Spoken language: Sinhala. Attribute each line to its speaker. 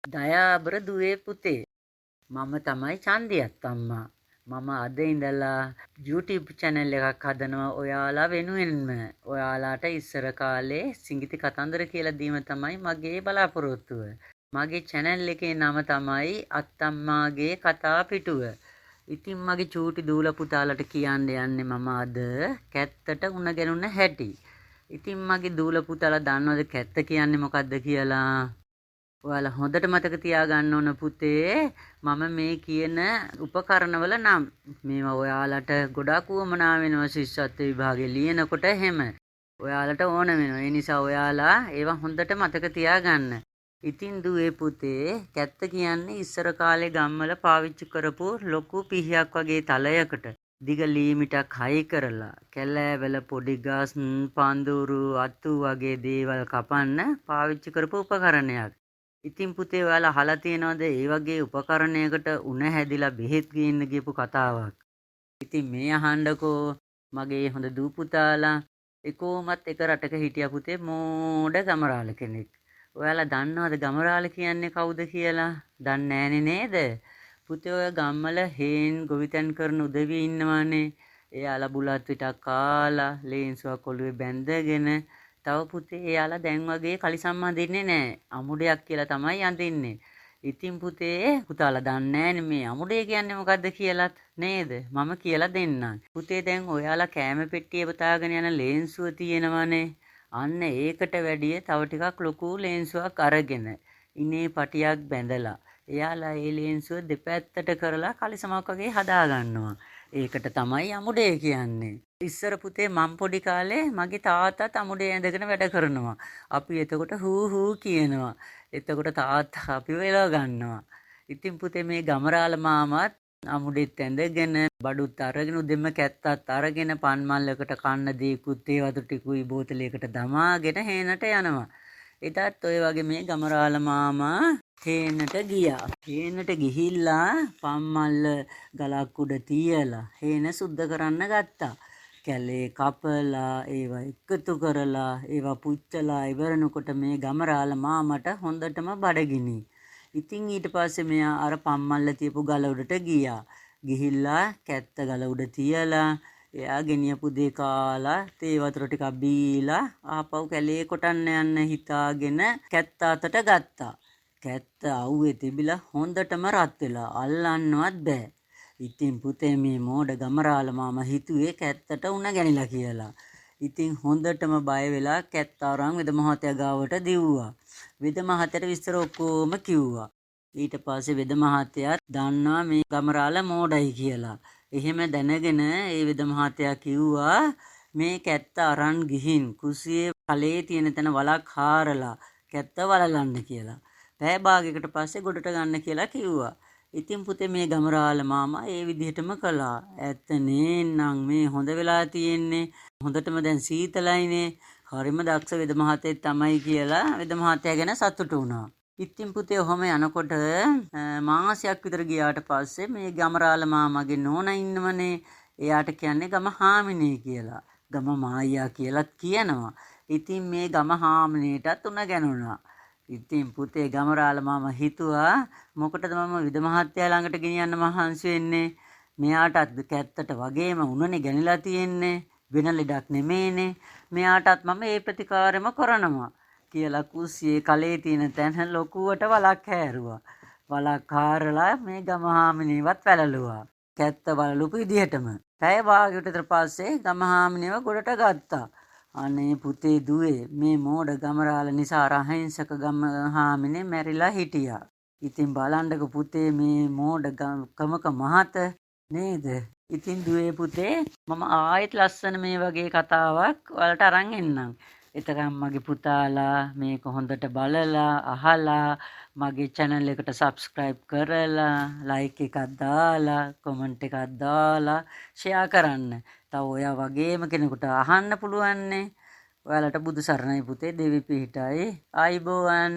Speaker 1: දයාබර දුවේ පුතේ මම තමයි චන්දියත් අම්මා. මම අද ඉඳලා YouTube channel එකක් හදනවා ඔයාලා වෙනුවෙන්ම. ඔයාලාට ඉස්සර කාලේ සිංගිති කතන්දර කියලා දීම තමයි මගේ බලාපොරොත්තුව. මගේ channel එකේ නම තමයි අත්තම්මාගේ කතා පිටුව. ඉතින් මගේ චූටි දූල පුතාලට කියන්න යන්නේ මම අද කැත්තට උණ ගැනුන හැටි. ඉතින් මගේ දූල පුතාලා දන්නවද කැත්ත කියන්නේ මොකක්ද කියලා? ඔයාලා හොඳට මතක තියාගන්න ඕන පුතේ මම මේ කියන උපකරණවල නම් මේවා ඔයාලට ගොඩාක් උවමනා වෙනවා ශිෂ්‍යත්ව විභාගේ ලියනකොට හැම ඔයාලට ඕන වෙනවා ඒ නිසා ඔයාලා ඒවා හොඳට මතක තියාගන්න. ඉතින් දුවේ පුතේ කැත්ත කියන්නේ ඉස්සර කාලේ ගම්වල පාවිච්චි කරපු ලොකු පිහියක් වගේ තලයකට දිග ලීමිටක් හයි කරලා කැලෑවල පොඩි ගස් පඳුරු අතු වගේ දේවල් කපන්න පාවිච්චි කරපු උපකරණයක්. ඉතින් පුතේ ඔයාලා අහලා තියෙනවද ඒ වගේ උපකරණයකට උණ හැදිලා බෙහෙත් ගේන්න ගියපු කතාවක්? ඉතින් මේ අහන්නකෝ මගේ හොඳ දූ පුතාලා එකෝමත් එක රටක හිටියා පුතේ මෝඩ ගමරාල කෙනෙක්. ඔයාලා දන්නවද ගමරාල කියන්නේ කවුද කියලා? දන්නේ නේද? පුතේ ඔය ගම්වල හේන් ගොවිතැන් කරන උදවිය ඉන්නවානේ. එයාලා බුලත් විටක් කාලා ලේන්සුවක් ඔළුවේ බැඳගෙන තව පුතේ එයාලා දැන් වගේ කලිසම් අඳින්නේ නැහැ. අමුඩයක් කියලා තමයි අඳින්නේ. ඉතින් පුතේ පුතාලා දන්නේ නැහැ මේ අමුඩය කියන්නේ මොකද්ද කියලාත් නේද? මම කියලා දෙන්නම්. පුතේ දැන් ඔයාලා කෑම පෙට්ටිය පුතාගෙන යන ලේන්සුව තියෙනවනේ. අන්න ඒකට වැඩිය තව ටිකක් ලොකු ලේන්සුවක් අරගෙන ඉනේ පටියක් බැඳලා එයාලා ඒ ලේන්සුව දෙපැත්තට කරලා කලිසමක් වගේ හදා ගන්නවා. ඒකට තමයි අමුඩය කියන්නේ. ඉස්සර පුතේ මම පොඩි කාලේ මගේ තාත්තත් අමුඩේ ඇඳගෙන වැඩ කරනවා. අපි එතකොට හූ හූ කියනවා. එතකොට තාත්තා අපිව එලව ගන්නවා. ඉතින් පුතේ මේ ගමරාල මාමත් අමුඩෙත් ඇඳගෙන බඩුත් අරගෙන උදෙන්ම කැත්තත් අරගෙන පන් මල්ලකට කන්න දීකුත් ඒ වතු ටිකුයි බෝතලයකට දමාගෙන හේනට යනවා. එදත් ඔය වගේ මේ ගමරාල මාමා හේනට ගියා. හේනට ගිහිල්ලා පම්මල්ල ගලක් උඩ තියලා හේන සුද්ධ කරන්න ගත්තා. කැලේ කපලා ඒවා එකතු කරලා ඒවා පුච්චලා ඉවරනකොට මේ ගමරාල මාමට හොඳටම බඩගිනි. ඉතින් ඊට පස්සේ මෙයා අර පම්මල්ල තියපු ගල උඩට ගියා. ගිහිල්ලා කැත්ත ගල උඩ තියලා එයා ගෙනියපු දේ කාලා තේ වතුර ටිකක් බීලා ආපහු කැලේ කොටන්න යන්න හිතාගෙන කැත්ත අතට ගත්තා. කැත්ත අවුවේ තිබිලා හොඳටම රත් වෙලා අල්ලන්නවත් බෑ. ඉතින් පුතේ මේ මෝඩ ගමරාල මාමා හිතුවේ කැත්තට උණ ගැනිලා කියලා. ඉතින් හොඳටම බය වෙලා කැත්ත අරන් වෙද මහත්තයා ගාවට දිව්වා. වෙද මහත්තයාට විස්තර ඔක්කොම කිව්වා. ඊට පස්සේ වෙද මහත්තයා දන්නවා මේ ගමරාල මෝඩයි කියලා. එහෙම දැනගෙන ඒ වෙද මහත්තයා කිව්වා මේ කැත්ත අරන් ගිහින් කුසියේ කලේ තියෙන තැන වලක් හාරලා කැත්ත වලලන්න කියලා. පැය භාගයකට පස්සේ ගොඩට ගන්න කියලා කිව්වා. ඉතින් පුතේ මේ ගමරාල මාමා ඒ විදිහටම කළා. ඇත්ත නේනම් මේ හොඳ වෙලා තියෙන්නේ. හොඳටම දැන් සීතලයිනේ. හරිම දක්ෂ වෙද මහත්තයෙක් තමයි කියලා වෙද මහත්තයා ගැන සතුටු වුණා. ඉතින් පුතේ ඔහම යනකොට මාසයක් විතර ගියාට පස්සේ මේ ගමරාල මාමාගේ නෝනා ඉන්නවනේ. එයාට කියන්නේ ගම හාමිනේ කියලා. ගම මායියා කියලාත් කියනවා. ඉතින් මේ ගම හාමිනේටත් උණ ගැනුණා. ඉතින් පුතේ ගමරාල මාමා හිතුවා මොකටද මම විද මහත්තයා ළඟට ගෙනියන්න මහන්සි වෙන්නේ? මෙයාටත් කැත්තට වගේම උණනේ ගැනිලා තියෙන්නේ. වෙන ලෙඩක් නෙමේනේ. මෙයාටත් මම ඒ ප්‍රතිකාරෙම කරනවා කියලා කුස්සියේ කලේ තියෙන තැන ලොකුවට වලක් හැරුවා. වලක් හාරලා මේ ගමහාමිනේවත් වැළලුවා. කැත්ත වලලුපු විදිහටම. පැය භාගයකට විතර පස්සේ ගමහාමිනේව ගොඩට ගත්තා. අනේ පුතේ දුවේ මේ මෝඩ ගමරාල නිසා රහින්සක ගමහාමිනේ මැරිලා හිටියා. ඉතින් බලන්නක පුතේ මේ මෝඩ කමක මහත නේද? ඉතින් දුවේ පුතේ මම ආයෙත් ලස්සන මේ වගේ කතාවක් ඔයාලට අරන් එන්නම්. එතකම් මගේ පුතාලා මේක හොඳට බලලා අහලා මගේ channel එකට subscribe කරලා like එකක් දාලා comment එකක් දාලා share කරන්න. තව ඔයා වගේම කෙනෙකුට අහන්න පුළුවන්නේ. ඔයාලට බුදු සරණයි පුතේ දෙවි පිහිටයි ආයිබෝවන්